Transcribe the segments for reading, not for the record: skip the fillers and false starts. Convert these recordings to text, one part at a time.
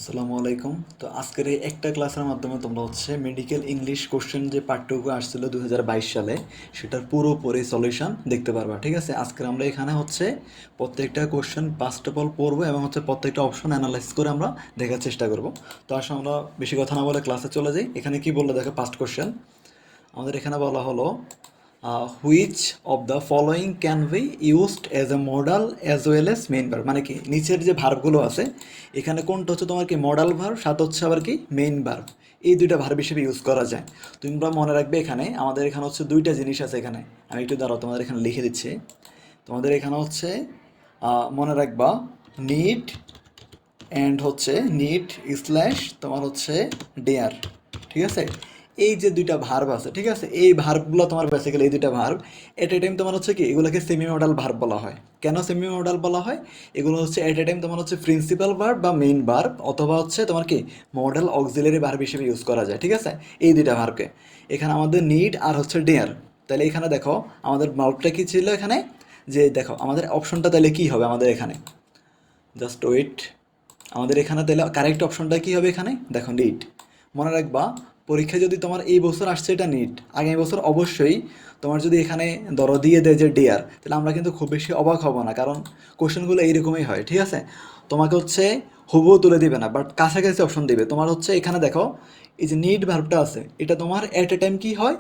আসসালামু আলাইকুম। তো আজকের এই একটা ক্লাসের মাধ্যমে তোমরা মেডিকেল ইংলিশ কোশ্চেন যে পাঠ্যটুকু আসছিল 2022 সালে সেটার পুরোপুরি সলিউশন দেখতে পারবা। ঠিক আছে, আজকে আমরা এখানে প্রত্যেকটা কোশ্চেন ফার্স্ট অফ অল পড়বো এবং প্রত্যেকটা অপশন অ্যানালাইসিস করে আমরা দেখার চেষ্টা করব। তো আসলে আমরা বেশি কথা না বলে ক্লাসে চলে যাই। এখানে কি বললো দেখো, ফার্স্ট কোশ্চেন আমাদের এখানে বলা হলো which of the following can be used as a modal as well as main verb. মানে কি নিচের যে ভার্বগুলো আছে এখানে কোনটা হচ্ছে তোমার কি মডাল ভার্ব, সাথে হচ্ছে আবার কি মেইন ভার্ব, এই দুইটা ভার্ব হিসেবে ইউজ করা যায়। তোমরা মনে রাখবে এখানে আমাদের এখানে দুইটা জিনিস আছে। এখানে আমি একটু দাঁড়াও তোমাদের এখানে লিখে দিচ্ছি। তোমাদের এখানে মনে রাখবা নিড অ্যান্ড নিড স্ল্যাশ তোমার ডেয়ার। ঠিক আছে, এই যে দুইটা ভার্ব আছে, ঠিক আছে, এই ভার্বগুলো তোমার বেসিক্যালি এই দুইটা ভার্ব এট এ টাইম তোমার কি এগুলোকে সেমি মডাল ভার্ব বলা হয়। কেন সেমি মডাল বলা হয়? এগুলো এট এ টাইম তোমার প্রিন্সিপাল ভার্ব বা মেইন ভার্ব অথবা তোমার কি মডেল অক্সিলারি ভার্ব হিসেবে ইউজ করা যায়। ঠিক আছে, এই দুইটা ভার্বকে এখানে আমাদের নিড আর ডেয়ার। তাহলে এখানে দেখো আমাদের ভার্বটা কি ছিল এখানে, যে দেখো আমাদের অপশনটা তাহলে কি হবে আমাদের এখানে, জাস্ট ওয়েট। আমাদের এখানে তাহলে কারেক্ট অপশনটা কী হবে এখানে দেখো নিড। মনে রাখবা পরীক্ষায় যদি তোমার এই বছর আসছে এটা নিট, আগামী বছর অবশ্যই তোমার যদি এখানে ধরো দিয়ে দেয় যে ডেয়ার, তাহলে আমরা কিন্তু খুব বেশি অবাক হব না, কারণ কোশ্চেনগুলো এইরকমই হয়। ঠিক আছে, তোমাকে হুবহু তুলে দিবে না, বাট কাছাকাছি অপশন দিবে। তোমার এখানে দেখো এই যে নিড ভার্বটা আছে এটা তোমার এট এ টাইম কী হয়,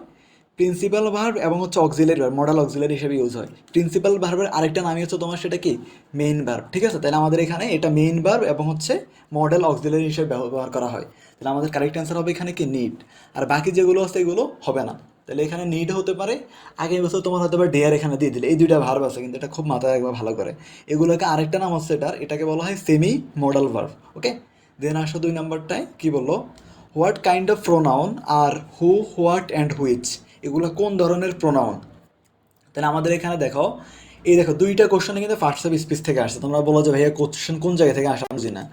প্রিন্সিপাল ভার্ব এবং অক্সিলারি ভার্ব, মডেল অক্সিলারি হিসেবে ইউজ হয়। প্রিন্সিপাল ভার্বের আরেকটা নামই তোমার সেটা কি মেইন ভার্ব। ঠিক আছে, তাহলে আমাদের এখানে এটা মেইন ভার্ব এবং মডেল অক্সিলারি হিসেবে ব্যবহার করা হয়। তাহলে আমাদের কারেক্ট অ্যান্সার হবে এখানে কি নিড। আর বাকি যেগুলো আছে এগুলো হবে না। তাহলে এখানে নিড হতে পারে, আগের বছর তোমার হয়তো বা ডেয়ার এখানে দিয়ে দিলে। এই দুইটা ভার্ব আছে, কিন্তু এটা খুব মাথায় একবার ভালো করে। এগুলোকে আরেকটা নাম এটাকে বলা হয় semi modal verb. Okay, then আসো 2 নম্বরটায় কি বললো, what kind of pronoun are who, what and which, এগুলো কোন ধরনের প্রোনাউন। তাহলে আমাদের এখানে দেখো এই দেখো দুইটা কোশ্চেনে কিন্তু ফার্স্ট অফ স্পিচ থেকে আসছে। তোমরা বলো যে ভাইয়া কোশ্চেন কোন জায়গা থেকে আসা বুঝি না।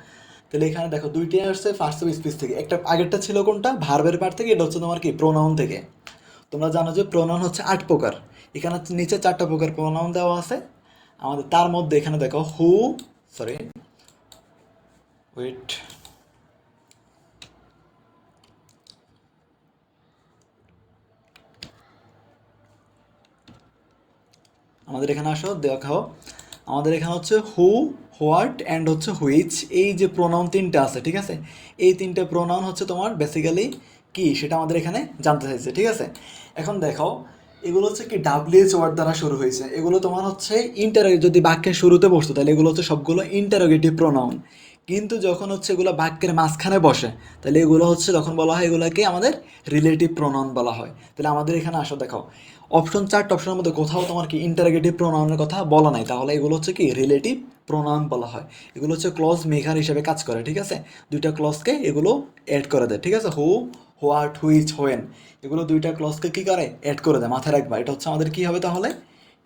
তাহলে এখানে দেখো দুইটাই আসছে ফার্স্ট অফ স্পিচ থেকে। একটা আগেরটা ছিল কোনটা, ভার্বের পার্ট থেকে, এটা তোমার কি প্রোনাউন থেকে। তোমরা জানো যে প্রোনাউন 8 প্রকার। এখানে নিচে 4টা প্রকার প্রোনাউন দেওয়া আছে আমাদের। তার মধ্যে এখানে দেখো হু, সরি ওয়েট, আমাদের এখানে আসো দেখো আমাদের এখানে হু, হোয়াট অ্যান্ড হুইচ, এই যে প্রোনাউন তিনটা আছে। ঠিক আছে, এই তিনটে প্রোনাউন তোমার বেসিক্যালি কি সেটা আমাদের এখানে জানতে চাইছে। ঠিক আছে, এখন দেখো এগুলো কি ডাব্লিউএইচ ওয়ার্ড দ্বারা শুরু হয়েছে। এগুলো তোমার যদি বাক্যের শুরুতে বসতো তাহলে এগুলো সবগুলো ইন্টারোগেটিভ প্রোনাউন। কিন্তু যখন এগুলো বাক্যের মাঝখানে বসে তাহলে এগুলো তখন বলা হয় এগুলোকে আমাদের রিলেটিভ প্রোনাউন বলা হয়। তাহলে আমাদের এখানে আসো দেখো অপশন 4টা অপশনের মধ্যে কোথাও তোমার কি ইন্টারোগেটিভ প্রোনাউনের কথা বলা নাই, তাহলে এগুলো কি রিলেটিভ প্রোনাউন বলা হয়। এগুলো ক্লজ মেকার হিসেবে কাজ করে। ঠিক আছে, দুইটা ক্লজকে এগুলো অ্যাড করে দেয়। ঠিক আছে, হু, হোয়াট, হুইচ, হোয়েন, এগুলো দুইটা ক্লজকে কী করে অ্যাড করে দেয়। মাথায় রাখবা এটা আমাদের কী হবে তাহলে,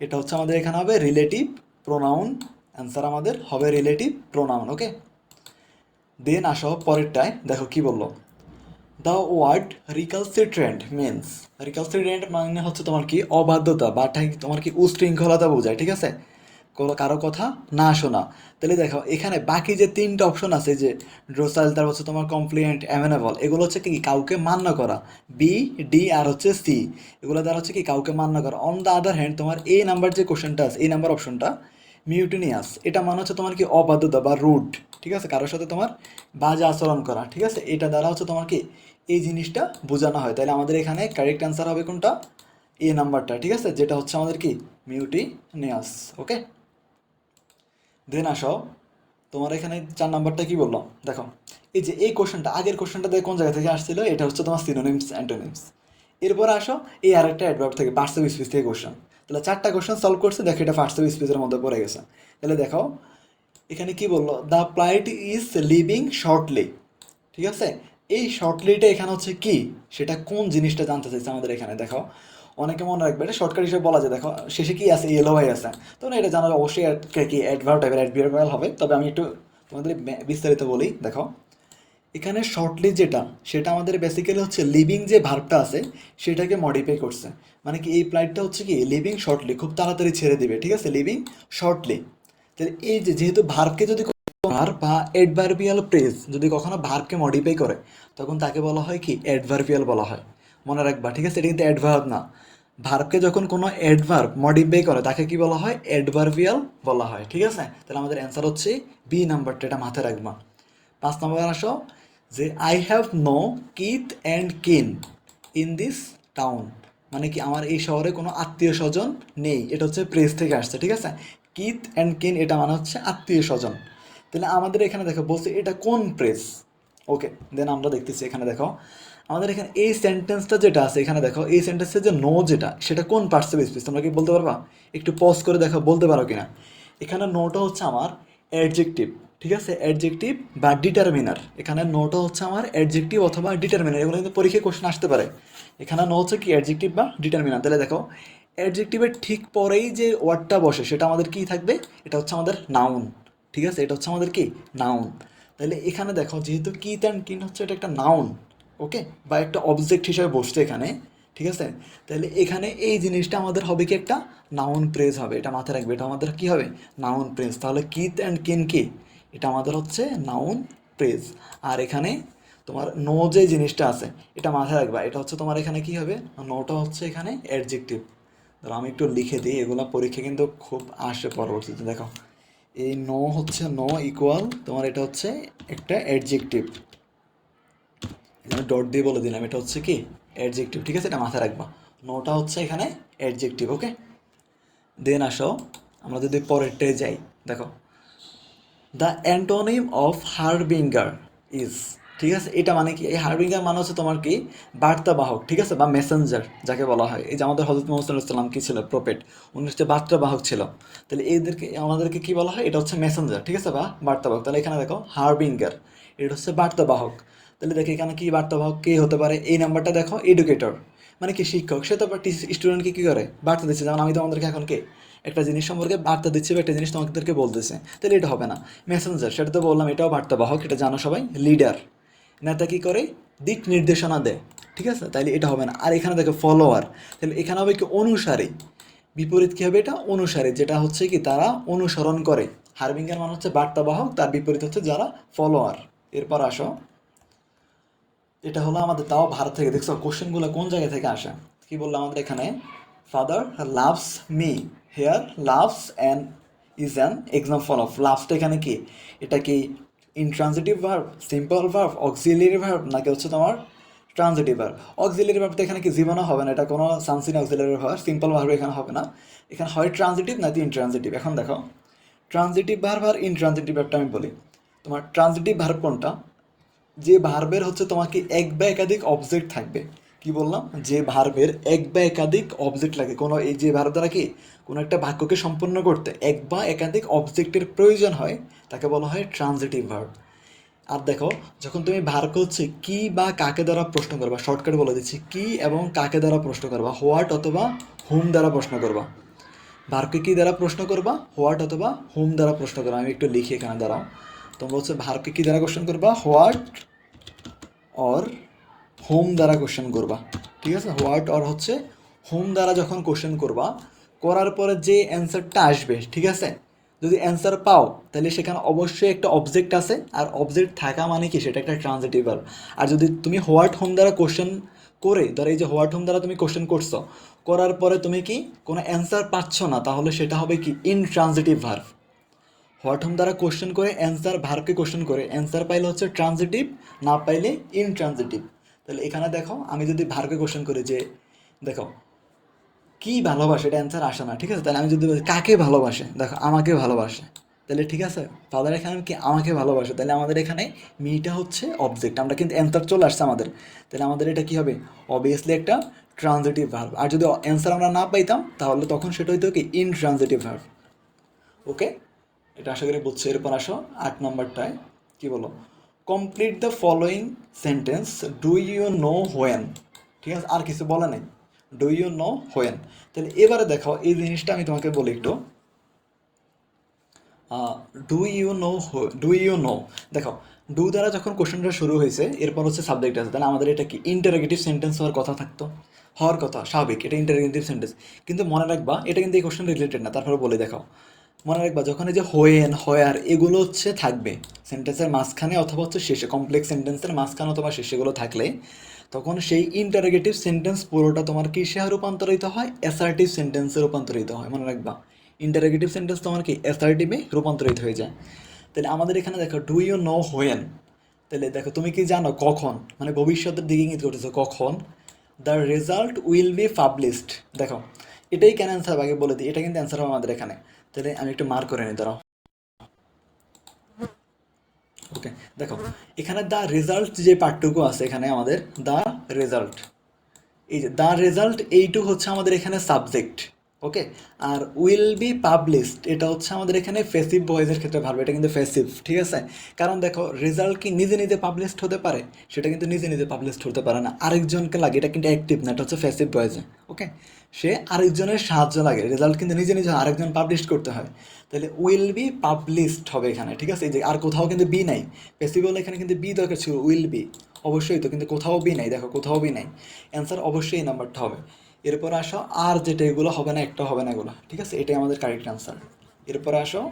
এটা আমাদের এখানে হবে রিলেটিভ প্রোনাউন। অ্যান্সার আমাদের হবে রিলেটিভ প্রোনাউন। ওকে, দেন আসো পরেরটায় দেখো কি বললো, দ্য ওয়ার্ড রিকালসিট্রেন্ট মিনস, রিকালসিট্রেন্ট মানে তোমার কি অবাধ্যতা বা তোমার কি উশৃঙ্খলতা বোঝায়। ঠিক আছে, কারো কথা না শোনা। তাহলে দেখো এখানে বাকি যে 3টা অপশন আছে, যে ড্রোসাইল, তারপর তোমার কমপ্লিয়েন্ট, অ্যামেনেবল, এগুলো কি কাউকে মান্য করা, বি, ডি আর সি, এগুলো দ্বারা কি কাউকে মান্য করা। অন দ্য আদার হ্যান্ড তোমার এই নাম্বার যে কোশ্চেনটা আছে, এই নাম্বার অপশনটা মিউটিনিয়াস, এটা মানে তোমার কি অবাধ্যতা বা রুড। ঠিক আছে, কারোর সাথে তোমার বাজে আচরণ করা। ঠিক আছে, এটা দ্বারা তোমার কি এই জিনিসটা বোঝানো হয়। তাহলে আমাদের এখানে কারেক্ট অ্যান্সার হবে কোনটা, এ নাম্বারটা। ঠিক আছে, যেটা আমাদের কি মিউটিনিয়াস। ওকে, দেন আসো তোমার এখানে 4 নাম্বারটা কি বললো দেখো, এই যে এই কোশ্চেনটা আগের কোশ্চেনটা দেখে কোন জায়গা থেকে আসছিল, এটা তোমার সিনোনিমস অ্যান্টোনিমস। এরপর আসো এই আরেকটা অ্যাডভার্ব থেকে, পার্টস অফ স্পিচ থেকে কোশ্চেন। তাহলে 4টা কোশ্চেন সলভ করছে, দেখো এটা পার্টস অফ স্পিচের মধ্যে পড়ে গেছে। তাহলে দেখো এখানে কি বললো, দ্য প্লাইট ইজ লিভিং শর্টলি। ঠিক আছে, এই শর্টলিটা এখানে কি, সেটা কোন জিনিসটা জানতে চাইছে আমাদের এখানে। দেখো অনেকে মনে রাখবে এটা শর্টকাট হিসেবে বলা যায়। দেখো শেষে কি আছে, এলো ভাই আছে, তো না এটা জানার অবশ্যই কি অ্যাডভার্ব টাইপের অ্যাডভার্বাল হবে। তবে আমি একটু তোমাদের বিস্তারিত বলি। দেখো এখানে শর্টলি যেটা, সেটা আমাদের বেসিক্যালি লিভিং যে ভার্বটা আছে সেটাকে মডিফাই করছে। মানে কি এই প্লাইটটা কি লিভিং শর্টলি, খুব তাড়াতাড়ি ছেড়ে দিবে। ঠিক আছে, লিভিং শর্টলি। তাহলে এই যে যেহেতু ভার্বকে যদি ভার্ব বা অ্যাডভার্বিয়াল প্রেজ যদি কখনো ভার্বকে মডিফাই করে তখন তাকে বলা হয় কি অ্যাডভার্বিয়াল বলা হয়। মনে রাখবা, ঠিক আছে? এটা কিন্তু অ্যাডভার্ব না। ভার্বকে যখন কোনো অ্যাডভার্ব মডিফাই করে তাকে কি বলা হয়? অ্যাডভার্বিয়াল বলা হয়, ঠিক আছে? তাহলে আমাদের অ্যান্সার হচ্ছে বি নাম্বারটা, এটা মাথায় রাখবা। 5 নম্বর আসো, যে I have no kith and kin in this town, মানে কি আমার এই শহরে কোনো আত্মীয় স্বজন নেই। এটা হচ্ছে প্রেস থেকে আসছে, ঠিক আছে? কিথ অ্যান্ড কিন এটা মানে হচ্ছে আত্মীয় স্বজন। তাহলে আমাদের এখানে দেখো বলছে এটা কোন প্রেস। ওকে, দেন আমরা দেখতেছি এখানে দেখো আমাদের এখানে এই সেন্টেন্সটা যেটা আছে এখানে দেখো এই সেন্টেন্সের যে নো যেটা সেটা কোন পার্টস অফ স্পিচ তোমরা কি বলতে পারবা? একটু পজ করে দেখো বলতে পারো কিনা। এখানে নোটা হচ্ছে আমার অ্যাডজেক্টিভ, ঠিক আছে? অ্যাডজেক্টিভ বা ডিটারমিনার। এখানে নোটা হচ্ছে আমার অ্যাডজেক্টিভ অথবা ডিটারমিনার, এগুলো কিন্তু পরীক্ষায় কোশ্চেন আসতে পারে। এখানে নো হচ্ছে কি অ্যাডজেক্টিভ বা ডিটারমিনার। তাহলে দেখো অ্যাডজেক্টিভের ঠিক পরেই যে ওয়ার্ডটা বসে সেটা আমাদের কি থাকবে? এটা হচ্ছে আমাদের নাউন, ঠিক আছে? এটা হচ্ছে আমাদের কি নাউন। তাহলে এখানে দেখো যেহেতু কিথ অ্যান্ড কিন হচ্ছে এটা একটা নাউন, ওকে, বা একটা অবজেক্ট হিসেবে বসছে এখানে, ঠিক আছে? তাহলে এখানে এই জিনিসটা আমাদের হবে কি একটা নাউন প্রেজ হবে, এটা মাথায় রাখবে, এটা আমাদের কি হবে? Noun phrase. তাহলে কিথ অ্যান্ড কিন কি? এটা আমাদের হচ্ছে নাউন প্রেজ। আর এখানে তোমার নো যে জিনিসটা আছে এটা মাথায় রাখবা, এটা হচ্ছে তোমার এখানে কি হবে? নোটা হচ্ছে এখানে অ্যাডজেক্টিভ। ধরো আমি একটু লিখে দিই, এগুলো পরীক্ষা কিন্তু খুব আসে পরবর্তীতে। দেখো এই নো হচ্ছে নো ইকুয়াল তোমার এটা হচ্ছে একটা অ্যাডজেক্টিভ, এখানে ডট দিয়ে বলে দিলাম এটা হচ্ছে কি অ্যাডজেক্টিভ, ঠিক আছে? এটা মাথায় রাখবা, নোটা হচ্ছে এখানে অ্যাডজেক্টিভ, ওকে। দেন আসো আমরা যদি পরেরটায় যাই, দেখো দ্য অ্যান্টোনিম অফ হারবিঙ্গার ইজ, ঠিক আছে? এটা মানে কি? এই হারবিঙ্গার মানে হচ্ছে তোমার কি বার্তাবাহক, ঠিক আছে? বা মেসেঞ্জার যাকে বলা হয়। এই যে আমাদের হজরত মোহাম্মদ সাল্লাল্লাহু আলাইহি ওয়াসাল্লাম কি ছিল? প্রফেট, উনি হচ্ছে বার্তাবাহক ছিল। তাহলে এদেরকে আমাদেরকে কি বলা হয়? এটা হচ্ছে মেসেঞ্জার, ঠিক আছে? বা বার্তাবাহক। তাহলে এখানে দেখো হারবিঙ্গার, এটা হচ্ছে বার্তাবাহক। তাহলে দেখো এখানে কি বার্তাবাহক কে হতে পারে? এই নাম্বারটা দেখো এডুকেটর, মানে কি শিক্ষক, সে তো স্টুডেন্টকে কী করে? বার্তা দিচ্ছে। যেমন আমি তোমাদেরকে এখন কি একটা জিনিস সম্পর্কে বার্তা দিচ্ছি বা একটা জিনিস তোমাদেরকে বলতেছে, তাহলে এটা হবে না। মেসেঞ্জার সেটা তো বললাম এটাও বার্তাবাহক, এটা জানো সবাই। লিডার, নেতা কী করে? দিক নির্দেশনা দেয়, ঠিক আছে? তাইলে এটা হবে না। আর এখানে দেখো ফলোয়ার, তাহলে এখানে হবে কি অনুসারী। বিপরীত কী হবে? এটা অনুসারী, যেটা হচ্ছে কি তারা অনুসরণ করে। হারবিঙ্গার মানে হচ্ছে বার্তাবাহক, তার বিপরীত হচ্ছে যারা ফলোয়ার। এরপর আসো, এটা হলো আমাদের তাও ভারত থেকে। দেখছো কোশ্চেনগুলো কোন জায়গা থেকে আসে? কি বললাম আমাদের এখানে? Father loves me, hair loves and is an example of. লাভসটা এখানে কি? এটা কি intransitive verb, simple verb, auxiliary verb, নাকি হচ্ছে তোমার ট্রানজিটিভ ভার্ব? অক্সিলিয়ারি ভার্ব তো এখানে কি জীবনও হবে না, এটা কোনো সানসিন অক্সিলিয়ারি ভার্ব। সিম্পল ভার্ব এখানে হবে না, এখানে হয় ট্রানজিটিভ নাকি ইনট্রানজিটিভ। এখন দেখো ট্রানজিটিভ ভার্ব আর ইনট্রানজিটিভ ভার্বটা আমি বলি। তোমার ট্রানজিটিভ ভার্ব কোনটা? যে ভার্বের হচ্ছে তোমাকে এক বা একাধিক অবজেক্ট থাকবে। কি বললাম? যে ভার্বের এক বা একাধিক অবজেক্ট লাগে, কোনো এই যে ভার্ব দ্বারা কি কোনো একটা বাক্যকে সম্পন্ন করতে এক বা একাধিক অবজেক্টের প্রয়োজন হয় তাকে বলা হয় ট্রানজিটিভ ভার্ব। আর দেখো যখন তুমি ভার্বকে হচ্ছে কি বা কাকে দ্বারা প্রশ্ন করবা, শর্টকাট বলে দিচ্ছি, কি এবং কাকে দ্বারা প্রশ্ন করবা? হোয়াট অথবা হুম দ্বারা প্রশ্ন করবা। ভার্বকে কি দ্বারা প্রশ্ন করবা? হোয়াট অথবা হুম দ্বারা প্রশ্ন করবা। আমি একটু লিখি এখানে, দাঁড়াও। তোমরা হচ্ছে ভার্বকে কি দ্বারা কোশ্চেন করবা? হোয়াট অর হোম দ্বারা কোশ্চেন করবা, ঠিক আছে? হোয়াট অর হচ্ছে হোম দ্বারা যখন কোশ্চেন করবা, করার পরে যে অ্যান্সারটা আসবে, ঠিক আছে, যদি অ্যান্সার পাও তাহলে সেখানে অবশ্যই একটা অবজেক্ট আছে, আর অবজেক্ট থাকা মানে কি সেটা একটা ট্রানজিটিভ ভার্ব। আর যদি তুমি হোয়াট হোম দ্বারা কোশ্চেন করে, ধরো এই যে হোয়াট হোম দ্বারা তুমি কোশ্চেন করছো, করার পরে তুমি কি কোনো অ্যান্সার পাচ্ছ না, তাহলে সেটা হবে কি ইনট্রানজিটিভ ভার্ব। হোয়াট হোম দ্বারা কোশ্চেন করে অ্যান্সার, ভার্বকে কোশ্চেন করে অ্যান্সার পাইলে হচ্ছে ট্রানজিটিভ, না পাইলে ইনট্রানজিটিভ। তাহলে এখানে দেখো আমি যদি ভার্বকে কোশ্চেন করি যে দেখো কি ভালোবাসে, এটা অ্যান্সার আসে না, ঠিক আছে? তাহলে আমি যদি বলি কাকে ভালোবাসে, দেখো আমাকে ভালোবাসে, তাহলে ঠিক আছে ফাদার এখানে কি আমাকে ভালোবাসে, তাহলে আমাদের এখানে মিটা হচ্ছে অবজেক্ট, আমরা কিন্তু অ্যান্সার চলে আসছে আমাদের, তাহলে আমাদের এটা কি হবে? অবভিয়াসলি একটা ট্রানজিটিভ ভার্ব। আর যদি অ্যান্সার আমরা না পাইতাম তাহলে তখন সেটা হইতো কি ইনট্রানজিটিভ ভার্ব, ওকে। এটা আশা করি বুঝছো। এরপর আসো 8 নম্বরটায়, কি বলো? Complete the following sentence, do you know when, ঠিক আছে? আর কিছু বলা নেই, ডু ইউ নো হোয়েন। তাহলে এবারে দেখো এই জিনিসটা আমি তোমাকে বলি একটু। ডু ইউ নো, দেখো ডু দ্বারা যখন কোশ্চেনটা শুরু হয়েছে এরপর হচ্ছে সাবজেক্ট আছে, তাহলে আমাদের এটা কি ইন্টারোগেটিভ সেন্টেন্স হওয়ার কথা থাকতো, হওয়ার কথা স্বাভাবিক, এটা ইন্টারোগেটিভ সেন্টেন্স। কিন্তু মনে রাখবা এটা কিন্তু এই কোশ্চেন রিলেটেড না, তারপরে বলে দেখো মনে রাখবা যখন এই যে হোয়েন হোয়ার এগুলো হচ্ছে থাকবে সেন্টেন্সের মাঝখানে অথবা হচ্ছে শেষে, কমপ্লেক্স সেন্টেন্সের মাঝখানে অথবা শেষে এগুলো থাকলে তখন সেই ইন্টারোগেটিভ সেন্টেন্স পুরোটা তোমার কিসে রূপান্তরিত হয়, অ্যাসার্টিভ সেন্টেন্সে রূপান্তরিত হয়। মনে রাখবা ইন্টারোগেটিভ সেন্টেন্স তোমার কি অ্যাসার্টিভে রূপান্তরিত হয়ে যায়। তাহলে আমাদের এখানে দেখো ডু ইউ নো হোয়েন, তাহলে দেখো তুমি কি জানো কখন, মানে ভবিষ্যতের দিকে ইঙ্গিত করতেছো কখন। The result will be published, দেখো এটাই কেন অ্যান্সার আগে বলে দিই, এটা কিন্তু অ্যান্সার হবে আমাদের এখানে। তাহলে আমি একটু মার্ক করে নিই, দাঁড়াও। ওকে, দেখো এখানে দ্য রেজাল্ট যে পার্টটুকু আছে এখানে আমাদের দ্য রেজাল্ট, এই যে দ্য রেজাল্ট এইটুকু হচ্ছে আমাদের এখানে সাবজেক্ট। ওকে, আর উইল বি পাবলিশড এটা হচ্ছে আমাদের এখানে ফেসিভ ভয়েসের ক্ষেত্রে ভার্ব, এটা কিন্তু ফেসিভ, ঠিক আছে। কারণ দেখো রেজাল্ট কি নিজে নিজে পাবলিশড হতে পারে, সেটা কিন্তু নিজে নিজে পাবলিশড হতে পারে না, আরেকজনকে লাগে, এটা কিন্তু অ্যাক্টিভ না, এটা হচ্ছে ফেসিভ ভয়েসে। ওকে, সে আরেকজনের সাহায্য লাগে, রেজাল্ট কিন্তু নিজে নিজে আরেকজন পাবলিশ করতে হয়। তাহলে উইল বি পাবলিশড হবে এখানে, ঠিক আছে। এই যে আর কোথাও কিন্তু বি নাই, ফেসিভ হলে এখানে কিন্তু বি দরকার ছিল, উইল বি অবশ্যই তো, কিন্তু কোথাও বি নাই, দেখো কোথাও বি নাই, অ্যান্সার অবশ্যই এই নাম্বারটা হবে। এরপর আসো আর যেটা এগুলো হবে না, একটা হবে না এগুলো, ঠিক আছে, এটাই আমাদের কারেক্ট অ্যান্সার। এরপর আসো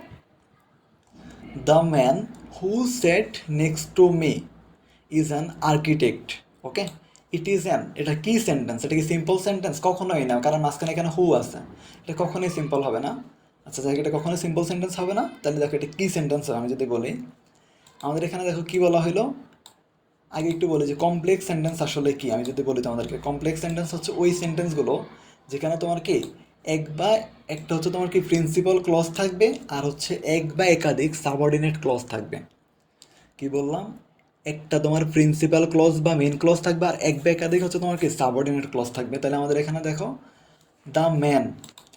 the man who sat next to me is an architect. Okay, it is an, এটা কি সেন্টেন্স, এটা কি সিম্পল সেন্টেন্স? কখনোই না, কারণ মাঝখানে এখানে হু আছে, এটা কখনোই সিম্পল হবে না। আচ্ছা যাই হোক, এটা কখনোই সিম্পল সেন্টেন্স হবে না। তাহলে দেখো এটা কি সেন্টেন্স হবে আমি যদি বলি, আমাদের এখানে দেখো কি বলা হলো, আগে একটু বলি যে কমপ্লেক্স সেন্টেন্স আসলে কি। আমি যদি বলি তোমাদেরকে, কমপ্লেক্স সেন্টেন্স হচ্ছে ওই সেন্টেন্সগুলো যেখানে তোমার কি এক বা একটা হচ্ছে তোমার কি প্রিন্সিপাল ক্লজ থাকবে, আর হচ্ছে এক বা একাধিক সাবঅর্ডিনেট ক্লজ থাকবে। কি বললাম, একটা তোমার প্রিন্সিপাল ক্লজ বা মেইন ক্লজ থাকবে, আর এক বা একাধিক হচ্ছে তোমার কি সাবঅর্ডিনেট ক্লজ থাকবে। তাহলে আমাদের এখানে দেখো দ্য ম্যান,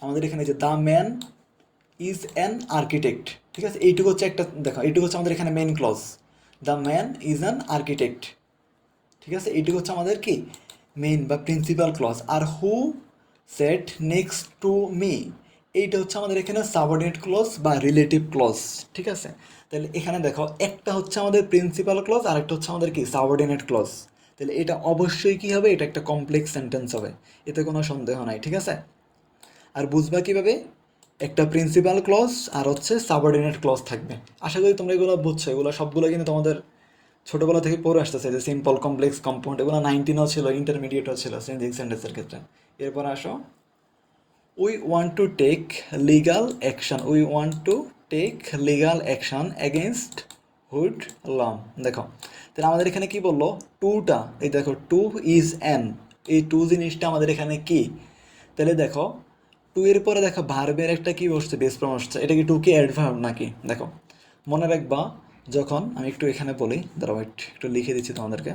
আমাদের এখানে যে the man is an architect, ঠিক আছে, এইটুকু হচ্ছে একটা, দেখো এইটুকু হচ্ছে আমাদের এখানে main clause, the man is an architect, ঠিক আছে, এইটুকু হচ্ছে আমাদের কি মেইন বা প্রিন্সিপাল ক্লজ। আর who sat next to me, এইটা হচ্ছে আমাদের এখানে সাবঅর্ডিনেট ক্লজ বা রিলেটিভ ক্লজ, ঠিক আছে। তাহলে এখানে দেখো একটা হচ্ছে আমাদের প্রিন্সিপাল ক্লজ আর একটা হচ্ছে আমাদের কি সাবঅর্ডিনেট ক্লজ। তাহলে এটা অবশ্যই কি হবে, এটা একটা কমপ্লেক্স সেন্টেন্স হবে, এতে কোনো সন্দেহ নাই, ঠিক আছে। আর বুঝবা কীভাবে, একটা প্রিন্সিপাল ক্লজ আর হচ্ছে সাবঅর্ডিনেট ক্লজ থাকবে। আশা করি তোমরা এগুলো বুঝছো, এগুলো সবগুলো কিন্তু তোমাদের ছোটোবেলা থেকে পড়ে আসতেছে, যে সিম্পল কমপ্লেক্স কম্পাউন্ড এগুলো 19ও ছিল, ইন্টারমিডিয়েটও ছিল চেঞ্জিং সেন্টেন্সের ক্ষেত্রে। এরপর আসো we want to take legal action, we want to take legal action against hoodlum. দেখো তাহলে আমাদের এখানে কি বললো, টুটা, এই দেখো টু ইজ অ্যান, এই টু জিনিসটা আমাদের এখানে কি। তাহলে দেখো টু এর পরে দেখো ভার্বের একটা কি বসছে, বেস ফর্ম আসছে, এটা কি টু কি অ্যাডভার্ব নাকি? দেখো মনে রাখবা, যখন আমি একটু এখানে বলি, দাঁড়াও একটু লিখে দিচ্ছি তোমাদেরকে।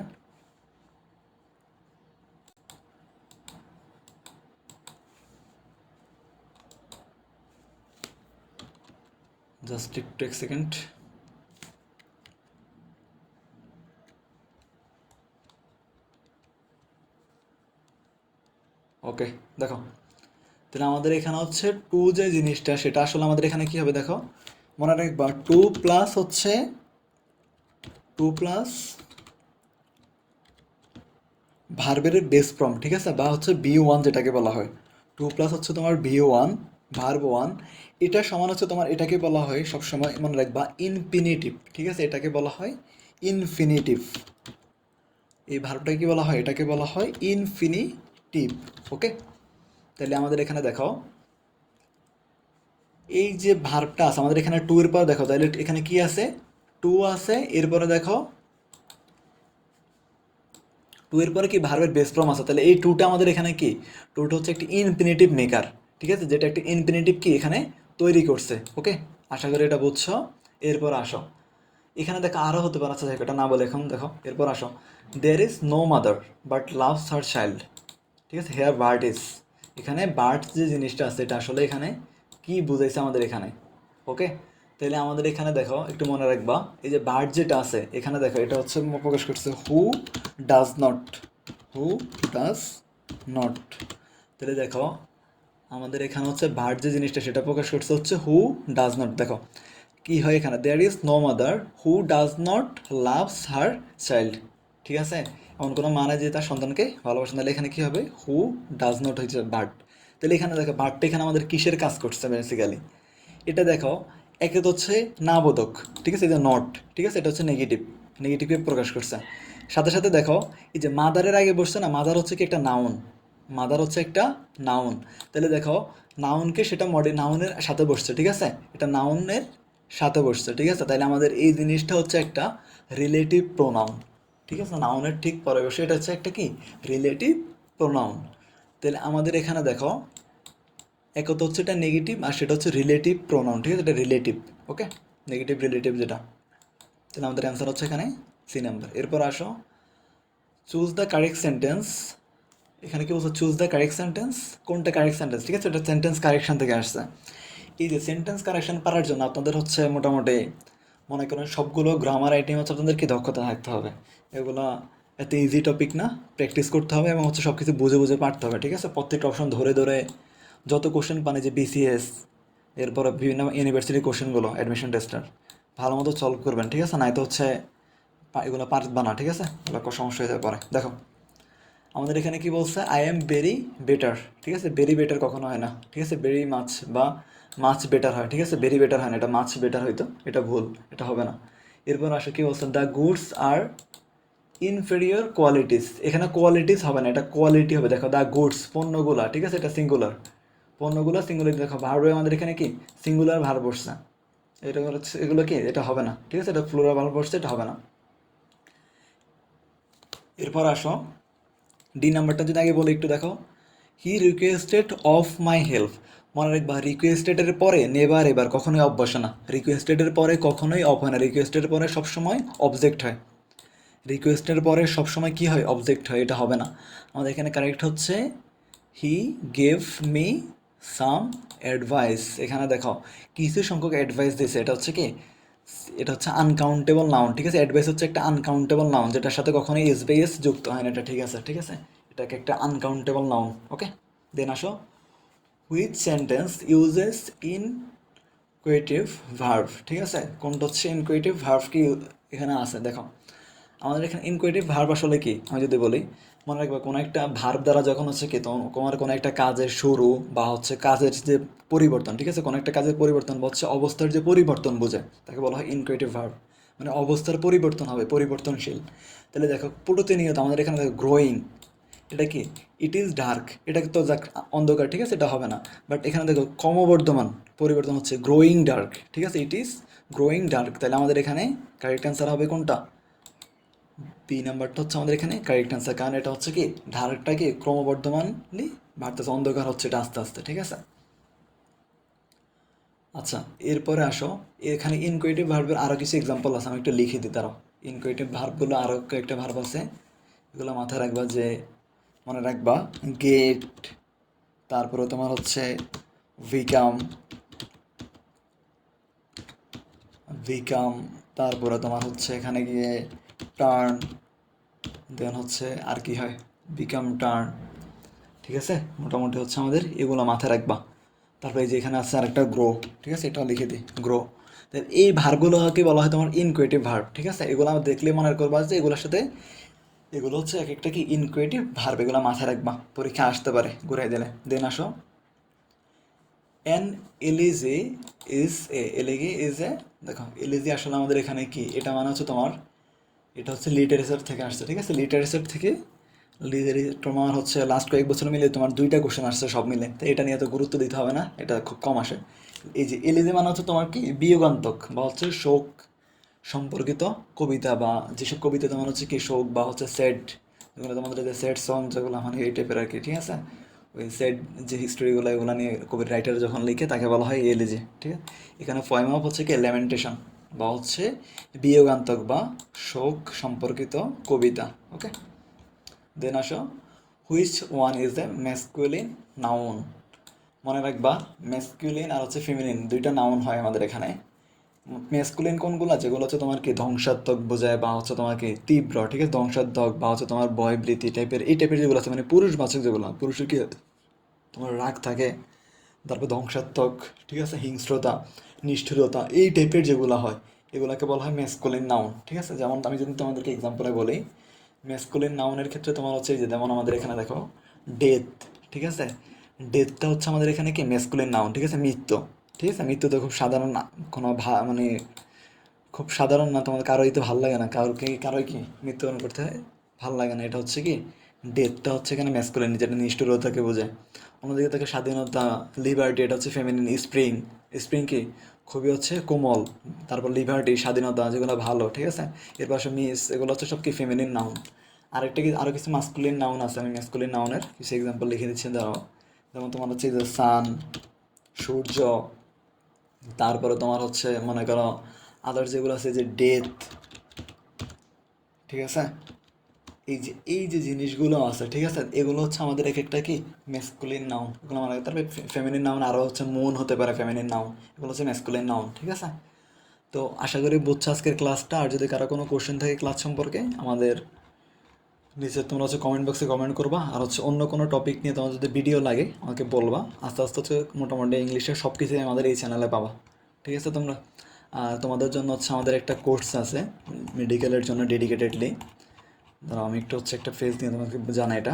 জাস্ট একটু এক সেকেন্ড। ওকে, দেখো তাহলে আমাদের এখানে হচ্ছে টু যে জিনিসটা সেটা আসলে আমাদের এখানে কি হবে, দেখো মনে রাখবা টু প্লাস হচ্ছে টু প্লাস ভার্বের বেস ফর্ম, ঠিক আছে, বা হচ্ছে বি ওয়ান যেটাকে বলা হয়, টু প্লাস হচ্ছে তোমার বি ওয়ান ভার্ব ওয়ান, এটা সমান হচ্ছে তোমার, এটাকে বলা হয় সবসময় মনে রাখবা ইনফিনিটিভ, ঠিক আছে, এটাকে বলা হয় ইনফিনিটিভ। এই ভার্বটাকে কি বলা হয়, এটাকে বলা হয় ইনফিনিটিভ। ওকে, তাহলে আমাদের এখানে দেখো এই যে ভার্বটা আছে আমাদের এখানে টু এর পর, দেখো তাহলে এখানে কি আছে, টু আছে, এরপরে দেখো টু এর পরে কি ভার্বের বেস ফর্ম আছে, তাহলে এই টুটা আমাদের এখানে কি, টুটা হচ্ছে একটি ইনফিনিটিভ মেকার, ঠিক আছে, যেটা একটি ইনফিনিটিভ কি এখানে তৈরি করছে। ওকে, আশা করি এটা বুঝছো। এরপর আসো এখানে দেখো আরও হতে পারে, আচ্ছা দেখো এটা না বলে এখন দেখো, এরপর আসো there is no mother but loves her child, ঠিক আছে, হেয়ার বার্ড ইজ, এখানে বার্ড যে জিনিসটা আছে এটা আসলে এখানে কি বুঝাইছে আমাদের এখানে। ওকে, তাহলে আমাদের এখানে দেখো একটু মনে রাখবা, এই যে বার্ড যেটা আছে এখানে দেখো এটা হচ্ছে প্রকাশ করছে হু does not, who does not. তাহলে দেখো আমাদের এখানে হচ্ছে বার্ড যে জিনিসটা সেটা প্রকাশ করছে হচ্ছে হু ডাজ নট। দেখো কি হয় এখানে, there is no mother who does not loves her child, ঠিক আছে, এমন কোনো মানে যে তার সন্তানকে ভালোবাসেন, তাহলে এখানে কি হবে, হু ডাজ নট হচ্ছে বার্ড। তাহলে এখানে দেখো বার্ডটা এখানে আমাদের কিসের কাজ করছে বেসিক্যালি, এটা দেখো, একে তো হচ্ছে না বোধক, ঠিক আছে, এই যে নট, ঠিক আছে, এটা হচ্ছে নেগেটিভ, নেগেটিভে প্রকাশ করছে। সাথে সাথে দেখো, এই যে মাদারের আগে বসছে না, মাদার হচ্ছে কি একটা নাউন, মাদার হচ্ছে একটা নাউন। তাহলে দেখো, নাউনকে সেটা নাউনের সাথে বসছে, ঠিক আছে, এটা নাউনের সাথে বসছে, ঠিক আছে, তাহলে আমাদের এই জিনিসটা হচ্ছে একটা রিলেটিভ প্রোনাউন, ঠিক আছে, নাউনের ঠিক পরে বসে, এটা হচ্ছে একটা কি রিলেটিভ প্রোনাউন। তাহলে আমাদের এখানে দেখো, একত হচ্ছে এটা নেগেটিভ আর সেটা হচ্ছে রিলেটিভ প্রোনাউন, ঠিক আছে, এটা রিলেটিভ, ওকে, নেগেটিভ রিলেটিভ যেটা। তাহলে আমাদের অ্যান্সার হচ্ছে এখানে সি নাম্বার। এরপর আসো, চুজ দ্য কারেক্ট সেন্টেন্স। এখানে কি বলছো চুজ দ্য কারেক্ট সেন্টেন্স, কোনটা কারেক্ট সেন্টেন্স, ঠিক আছে, এটা সেন্টেন্স কারেকশন থেকে আসছে। এই যে সেন্টেন্স কারেকশন পারার জন্য আপনাদের হচ্ছে মোটামুটি মনে করেন সবগুলো গ্রামার আইটেম হচ্ছে আপনাদেরকে দক্ষতা থাকতে হবে। এগুলো এত ইজি টপিক না, প্র্যাকটিস করতে হবে এবং হচ্ছে সব কিছু বুঝে বুঝে পারতে হবে, ঠিক আছে, প্রত্যেকটা অপশন ধরে ধরে যত কোশ্চেন পানে যে বিসিএস, এরপরে বিভিন্ন ইউনিভার্সিটি কোশ্চেনগুলো অ্যাডমিশন টেস্টার ভালো মতো সলভ করবেন, ঠিক আছে, নাই তো হচ্ছে এগুলো পারবা না, ঠিক আছে, এগুলো সমস্যা হয়ে যেতে পারে। দেখো, আমাদের এখানে কি বলছে, আই এম ভেরি বেটার, ঠিক আছে, ভেরি বেটার কখনো হয় না, ঠিক আছে, ভেরি মাছ বা মাছ বেটার হয়, ঠিক আছে, ভেরি বেটার হয় না, এটা মাছ বেটার হয়তো, এটা ভুল, এটা হবে না। এরপর আসে কি বলছে, the goods are inferior qualities, এখানে কোয়ালিটিস হবে না, এটা কোয়ালিটি হবে। দেখো, দ্য গুডস পণ্যগুলা, ঠিক আছে, এটা সিঙ্গুলার, পণ্যগুলা সিঙ্গুলার। দেখো ভার্বে আমাদের এখানে কি সিঙ্গুলার ভার্ব বসছে, এটা হচ্ছে এগুলো কি, এটা হবে না, ঠিক আছে, এটা প্লুরাল ভার্ব বসছে, এটা হবে না। এরপর আসো, ডি নাম্বারটা যদি আগে বলে একটু দেখো, he requested of my help. মনে রাখবা, রিকোয়েস্টেডের পরে নেবার এবার কখনোই অফ বসে না, রিকোয়েস্টেডের পরে কখনোই অফ হয় না, রিকোয়েস্টেডের পরে সবসময় অবজেক্ট হয়, রিকোয়েস্টের পরে সবসময় কী হয়, অবজেক্ট হয়, এটা হবে না। আমাদের এখানে কারেক্ট হচ্ছে he gave me some advice. এখানে দেখো, কিছু সংখ্যক অ্যাডভাইস দিয়েছে, এটা হচ্ছে কি, এটা হচ্ছে আনকাউন্টেবল নাউন, ঠিক আছে, অ্যাডভাইস হচ্ছে একটা আনকাউন্টেবল নাউন যেটার সাথে কখনোই এস বাই এস যুক্ত হয় না, এটা ঠিক আছে, ঠিক আছে, এটাকে একটা আনকাউন্টেবল নাউন, ওকে। দেন আসো, হুইচ সেন্টেন্স ইউজেস ইনকুয়েটিভ ভার্ভ, ঠিক আছে, কোনটা হচ্ছে ইনকুয়েটিভ ভার্ভ কি এখানে আছে। দেখো, আমাদের এখানে ইনকুয়েটিভ ভার্ব আসলে কি, আমি যদি বলি, মনে রাখবে কোনো একটা ভার্ব দ্বারা যখন হচ্ছে কি তোমার কোনো একটা কাজের শুরু বা হচ্ছে কাজের যে পরিবর্তন, ঠিক আছে, কোনো একটা কাজের পরিবর্তন বা হচ্ছে অবস্থার যে পরিবর্তন বোঝায় তাকে বলা হয় ইনকুয়েটিভ ভার্ব, মানে অবস্থার পরিবর্তন হবে, পরিবর্তনশীল। তাহলে দেখো, প্রতিনিয়ত আমাদের এখানে দেখো গ্রোয়িং, এটা কি, ইট ইজ ডার্ক, এটা তো যাক অন্ধকার, ঠিক আছে, এটা হবে না। বাট এখানে দেখো ক্রমবর্ধমান পরিবর্তন হচ্ছে, গ্রোয়িং ডার্ক, ঠিক আছে, ইট ইজ গ্রোয়িং ডার্ক। তাহলে আমাদের এখানে কারেক্ট অ্যান্সার হবে কোনটা, বি নাম্বারটা হচ্ছে আমাদের এখানে কারেক্ট অ্যান্সার, কারণ এটা হচ্ছে কি ধারকটা কি ক্রমবর্ধমানলি বাড়তেছে, অন্ধকার হচ্ছে এটা আস্তে আস্তে, ঠিক আছে। আচ্ছা, এরপরে আসো, এখানে ইনকুয়েটিভ ভার্বের আরও কিছু এক্সাম্পল আছে, আমি একটু লিখে দিই তারাও। ইনকুয়েটিভ ভার্বগুলো আরও কয়েকটা ভার্ব আছে, এগুলো মাথায় রাখবা, যে মনে রাখবা, গেট, তারপরে তোমার হচ্ছে ভিকাম, ভিকাম, তারপরে তোমার হচ্ছে এখানে গিয়ে টার্ন, দেন হচ্ছে আর কি হয়, বিকাম, টার্ন, ঠিক আছে, মোটামুটি হচ্ছে আমাদের এগুলো মাথায় রাখবা। তারপরে এই যে এখানে আছে আরেকটা গ্রো, ঠিক আছে, এটাও লিখে দিই, গ্রো। এই ভার্বগুলোকে বলা হয় তোমার ইনকুয়েটিভ ভার্ব, ঠিক আছে, এগুলো দেখলে মনে করবা যে এগুলোর সাথে এগুলো হচ্ছে এক একটা কি ইনকুয়েটিভ ভার্ব, এগুলো মাথায় রাখবা, পরীক্ষা আসতে পারে ঘুরাই দিলে। দেন আসো, N elegy is a, elegy is a, দেখো এলিজি আসলে আমাদের এখানে কি, এটা মানে হচ্ছে তোমার, এটা হচ্ছে লিটারেচার থেকে আসছে, ঠিক আছে, লিটারেচার থেকে তোমার হচ্ছে লাস্ট কয়েক বছর মিলে তোমার 2টা কোশ্চেন আসছে সব মিলে, তো এটা নিয়ে তো গুরুত্ব দিতে হবে না, এটা খুব কম আসে। এই যে এলিজি মানে হচ্ছে তোমার কি বিয়োগান্তক বা হচ্ছে শোক সম্পর্কিত কবিতা, বা যেসব কবিতা তোমার হচ্ছে কি শোক বা হচ্ছে স্যাড, যেগুলো তোমাদের যে স্যাড সং যেগুলো মানে এই টাইপের আর কি, ঠিক আছে, ওই স্যাড যে হিস্টোরিগুলো এগুলো নিয়ে কবির রাইটার যখন লিখে তাকে বলা হয় এলিজি, ঠিক আছে। এখানে পয়েম অফ হচ্ছে কি ল্যামেন্টেশন বা হচ্ছে বিয়োগান্তক বা শোক সম্পর্কিত কবিতা, ওকে। দেন আসো, which one is a masculine noun. মনে রাখবা, ম্যাসকুলিন আর হচ্ছে ফিমিনিন দুইটা নাউন হয় আমাদের এখানে। ম্যাসকুলিন কোনগুলো, যেগুলো হচ্ছে তোমার কি ধ্বংসাত্মক বোঝায় বা হচ্ছে তোমার কি তীব্র, ঠিক আছে, ধ্বংসাত্মক বা হচ্ছে তোমার ভয়ভীতি টাইপের, এই টাইপের যেগুলো আছে, মানে পুরুষবাচক যেগুলো, পুরুষের কি তোমার রাগ থাকে, তারপর ধ্বংসাত্মক, ঠিক আছে, হিংস্রতা, নিষ্ঠুরতা, এই টাইপের যেগুলো হয় এগুলোকে বলা হয় ম্যাসকুলিন নাউন, ঠিক আছে। যেমন আমি যদি তোমাদেরকে এক্সাম্পলে বলি, ম্যাসকুলিন নাউনের ক্ষেত্রে তোমার হচ্ছে এই যে যেমন আমাদের এখানে দেখো ডেথ, ঠিক আছে, ডেথটা হচ্ছে আমাদের এখানে কি ম্যাসকুলিন নাউন, ঠিক আছে, মৃত্যু। ঠিক আছে, মৃত্যু তো খুব সাধারণ না, কোনো মানে খুব সাধারণ না, তোমাদের কারোই তো ভালো লাগে না, কারোই কি মৃত্যুবরণ করতে ভালো লাগে না। এটা হচ্ছে কি, ডেথটা হচ্ছে এখানে ম্যাসকুলিন, যেটা নিষ্ঠুরতাকে বোঝায়। অন্যদিকে থাকে স্বাধীনতা, লিবার্টি, এটা হচ্ছে ফেমিনিন। স্প্রিং, স্প্রিং কি খুবই হচ্ছে কোমল। তারপর লিবার্টি, স্বাধীনতা, যেগুলো ভালো, ঠিক আছে। এর পাশে মিস, এগুলো হচ্ছে সব কি ফেমিনিন নাউন। আরেকটা কি, আরও কিছু মাস্কুলিন নাউন আছে, আমি ম্যাসকুলিন নাউনের কিছু এক্সাম্পল লিখে দিচ্ছি দাঁড়াও। যেমন তোমার হচ্ছে যে সান, সূর্য, তারপরে তোমার হচ্ছে মনে করো আদার্স যেগুলো আছে, যে ডেথ, ঠিক আছে। এই যে জিনিসগুলো আছে, ঠিক আছে, এগুলো হচ্ছে আমাদের এক একটা কি ম্যাসকুলিন নাউন, এগুলো মানে। তারপরে ফেমিনিন নাউন আরও হচ্ছে মুন হতে পারে ফেমিনিন নাউন, এগুলো হচ্ছে ম্যাসকুলিন নাউন, ঠিক আছে। তো আশা করি বুঝছো আজকের ক্লাসটা। আর যদি কারো কোনো কোশ্চেন থাকে ক্লাস সম্পর্কে, আমাদের নিচে তোমরা হচ্ছে কমেন্ট বক্সে কমেন্ট করবা। আর হচ্ছে অন্য কোনো টপিক নিয়ে তোমার যদি ভিডিও লাগে আমাকে বলবা। আস্তে আস্তে হচ্ছে মোটামুটি ইংলিশের সব কিছুই আমাদের এই চ্যানেলে পাবা, ঠিক আছে তোমরা। আর তোমাদের জন্য হচ্ছে আমাদের একটা কোর্স আছে মেডিকেলের জন্য ডেডিকেটেডলি। ধরো আমি একটু হচ্ছে একটা ফেজ দিয়ে তোমাকে জানাই এটা।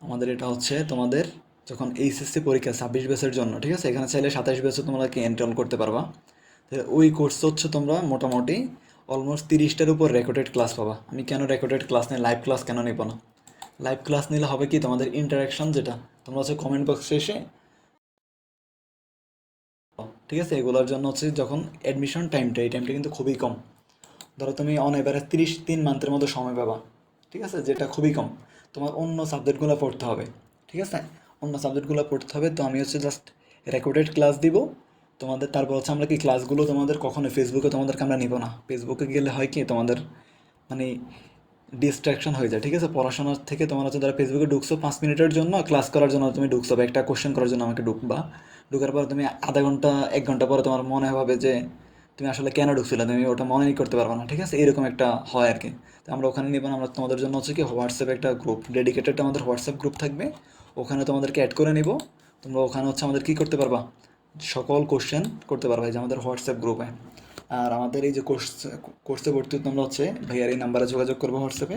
আমাদের এটা হচ্ছে তোমাদের যখন এইচএসসি পরীক্ষা 26 ব্যাচের জন্য, ঠিক আছে। এখানে চাইলে 27 ব্যাচও তোমরা কি এনরোল করতে পারবা। তো ওই কোর্স হচ্ছে তোমরা মোটামুটি অলমোস্ট 30টার উপর রেকর্ডেড ক্লাস পাবা। আমি কেন রেকর্ডেড ক্লাস নেই, লাইভ ক্লাস কেন নিব না? লাইভ ক্লাস নিলে হবে কি, তোমাদের ইন্টারাকশন যেটা, তোমরা হচ্ছে কমেন্ট বক্সে এসে, ঠিক আছে, এগুলোর জন্য হচ্ছে যখন অ্যাডমিশন টাইমটা, এই টাইমটা কিন্তু খুবই কম। ধরো তুমি অন এভারেজ 3 মান্থের মতো সময় পাবা, ঠিক আছে, যেটা খুবই কম। তোমার অন্য সাবজেক্টগুলো পড়তে হবে, ঠিক আছে, অন্য সাবজেক্টগুলো পড়তে হবে। তো আমি হচ্ছে জাস্ট রেকর্ডেড ক্লাস দিব তোমাদের। তারপর হচ্ছে আমরা কি ক্লাসগুলো তোমাদের কখনো ফেসবুকে তোমাদেরকে আমরা নিব না। ফেসবুকে গেলে হয় কি, তোমাদের মানে ডিস্ট্রাকশন হয়ে যায়, ঠিক আছে। পড়াশোনার থেকে তোমার হচ্ছে যারা ফেসবুকে ঢুকছো 5 মিনিটের জন্য ক্লাস করার জন্য, তুমি ঢুকছো বা একটা কোশ্চেন করার জন্য আমাকে ঢুকবা। ঢুকার পর তুমি আধা ঘন্টা 1 ঘন্টা পরে তোমার মনে হবে যে তুমি আসলে কেন ঢুকছিলে, তুমি ওটা মনেই করতে পারবে না, ঠিক আছে। এরকম একটা হয় আর কি। তো আমরা ওখানে নিব না, আমরা তোমাদের জন্য হচ্ছে কি হোয়াটসঅ্যাপে একটা গ্রুপ ডেডিকেটেড, আমাদের হোয়াটসঅ্যাপ গ্রুপ থাকবে। ওখানে তোমাদেরকে অ্যাড করে নিব। তোমরা ওখানে হচ্ছে আমাদের কী করতে পারবা, সকল কোশ্চেন করতে পারবা, এই যে আমাদের হোয়াটসঅ্যাপ গ্রুপে। আর আমাদের এই যে কোর্সে ভর্তি হতে তোমরা হচ্ছে ভাইয়ার এই নাম্বারে যোগাযোগ করবো হোয়াটসঅ্যাপে,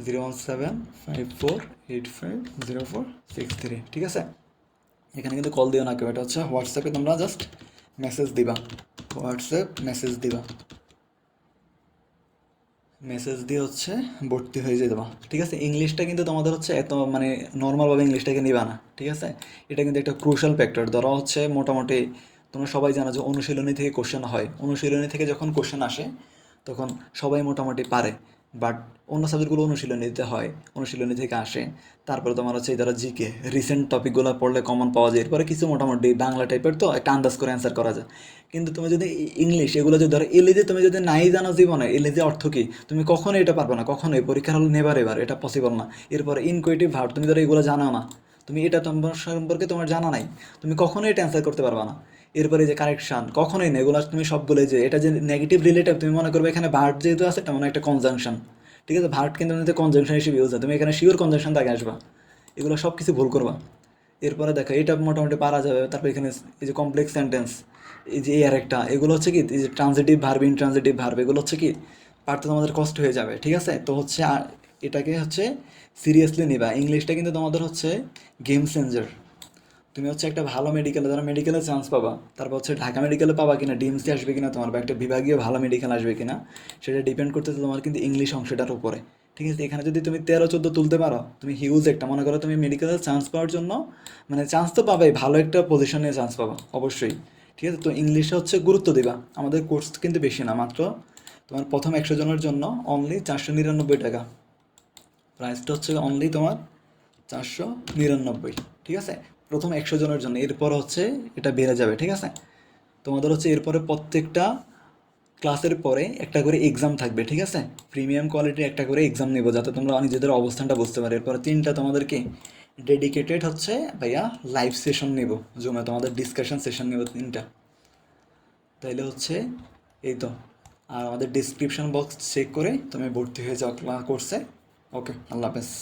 01754850463, ঠিক আছে। এখানে কিন্তু কল দিও না কেউ, এটা হচ্ছে হোয়াটসঅ্যাপে তোমরা জাস্ট মেসেজ দিবা, হোয়াটসঅ্যাপ মেসেজ দিবা, মেসেজ দিয়ে হচ্ছে ভর্তি হয়ে যেতে পারবা, ঠিক আছে। ইংলিশটা কিন্তু তোমাদের হচ্ছে এত মানে নর্মালভাবে ইংলিশটাকে নিবা না, ঠিক আছে। এটা কিন্তু একটা ক্রুশাল ফ্যাক্টর। ধরো হচ্ছে মোটামুটি তোমরা সবাই জানো যে অনুশীলনী থেকে কোশ্চেন হয়, অনুশীলনী থেকে যখন কোশ্চেন আসে তখন সবাই মোটামুটি পারে। বাট অন্য সাবজেক্টগুলো অনুশীলনী দিতে হয়, অনুশীলনী থেকে আসে। তারপরে তোমার হচ্ছে এই ধরো জিকে রিসেন্ট টপিকগুলো পড়লে কমন পাওয়া যায়। এরপরে কিছু মোটামুটি বাংলা টাইপের তো একটা আন্দাজ করে অ্যান্সার করা যায়। কিন্তু তুমি যদি ইংলিশ এগুলো যদি ধরো এলিজে তুমি যদি নাই জানো জীবনে এলিজে অর্থ কী, তুমি কখনোই এটা পারবে না, কখনোই পরীক্ষার হল নেবার এবার এটা পসিবল না। এরপরে ইনকোয়েটিভ ভার্ব, তুমি ধরো এগুলো জানো না, তুমি এটা তোমার সম্পর্কে তোমার জানা নাই, তুমি কখনোই এটা অ্যান্সার করতে পারবে না। এরপরে যে কারেকশন কখনোই না, এগুলো তুমি সবগুলো যে এটা যে নেগেটিভ রিলেটিভ, তুমি মনে করবে এখানে ভার্ব যেহেতু আছে এটা মনে একটা কনজাংশন, ঠিক আছে। ভার্ব কিন্তু কনজাংশন হিসেবে ইউজ হয়, তুমি এখানে শিওর কনজাংশন থাকে আসবা, এগুলো সব কিছু ভুল করবা। এরপরে দেখো এটা মোটামুটি পারা যাবে। তারপর এখানে এই যে কমপ্লেক্স সেন্টেন্স, এই যে এই আরেকটা, এগুলো হচ্ছে কি এই যে ট্রানজিটিভ ভার্ব, ইনট্রানজিটিভ ভার্ব, এগুলো হচ্ছে কি পারতে তোমাদের কষ্ট হয়ে যাবে, ঠিক আছে। তো হচ্ছে এটাকে হচ্ছে সিরিয়াসলি নিবা। ইংলিশটা কিন্তু তোমাদের হচ্ছে গেম চেঞ্জার। তুমি হচ্ছে একটা ভালো মেডিকেলে, যারা মেডিকেলে চান্স পাবা, তারপর হচ্ছে ঢাকা মেডিকেলে পাবা কিনা, ডিএমসি আসবে কিনা তোমার, বা একটা বিভাগীয় ভালো মেডিকেল আসবে কিনা, সেটা ডিপেন্ড করতেছে তোমার কিন্তু ইংলিশ অংশটার উপরে, ঠিক আছে। এখানে যদি তুমি 13-14 তুলতে পারো, তুমি হিউজ একটা মনে করো, তুমি মেডিকেলে চান্স পাওয়ার জন্য মানে চান্স তো পাবেই, ভালো একটা পজিশনে চান্স পাবা অবশ্যই, ঠিক আছে। তো ইংলিশে হচ্ছে গুরুত্ব দিবা। আমাদের কোর্স কিন্তু বেশি না, মাত্র তোমার প্রথম 100 জনের জন্য অনলি 499 টাকা। প্রাইসটা হচ্ছে অনলি তোমার 499, ঠিক আছে, প্রথম 100 জনের জন্য। এরপর হচ্ছে এটা বেড়ে যাবে, ঠিক আছে। তোমাদের হচ্ছে এরপরে প্রত্যেকটা ক্লাসের পরে একটা করে এক্সাম থাকবে, ঠিক আছে। প্রিমিয়াম কোয়ালিটির একটা করে এক্সাম নেবো, যাতে তোমরা নিজেদের অবস্থানটা বুঝতে পারো। এরপরে 3টা তোমাদেরকে ডেডিকেটেড হচ্ছে ভাইয়া লাইভ সেশন নেব, জুমে তোমাদের ডিসকাশন সেশন নেব 3টা। তাইলে হচ্ছে এই তো। আর আমাদের ডিসক্রিপশন বক্স চেক করে তুমি ভর্তি হয়ে যাও কোর্সে। ওকে, আল্লাহ হাফেজ।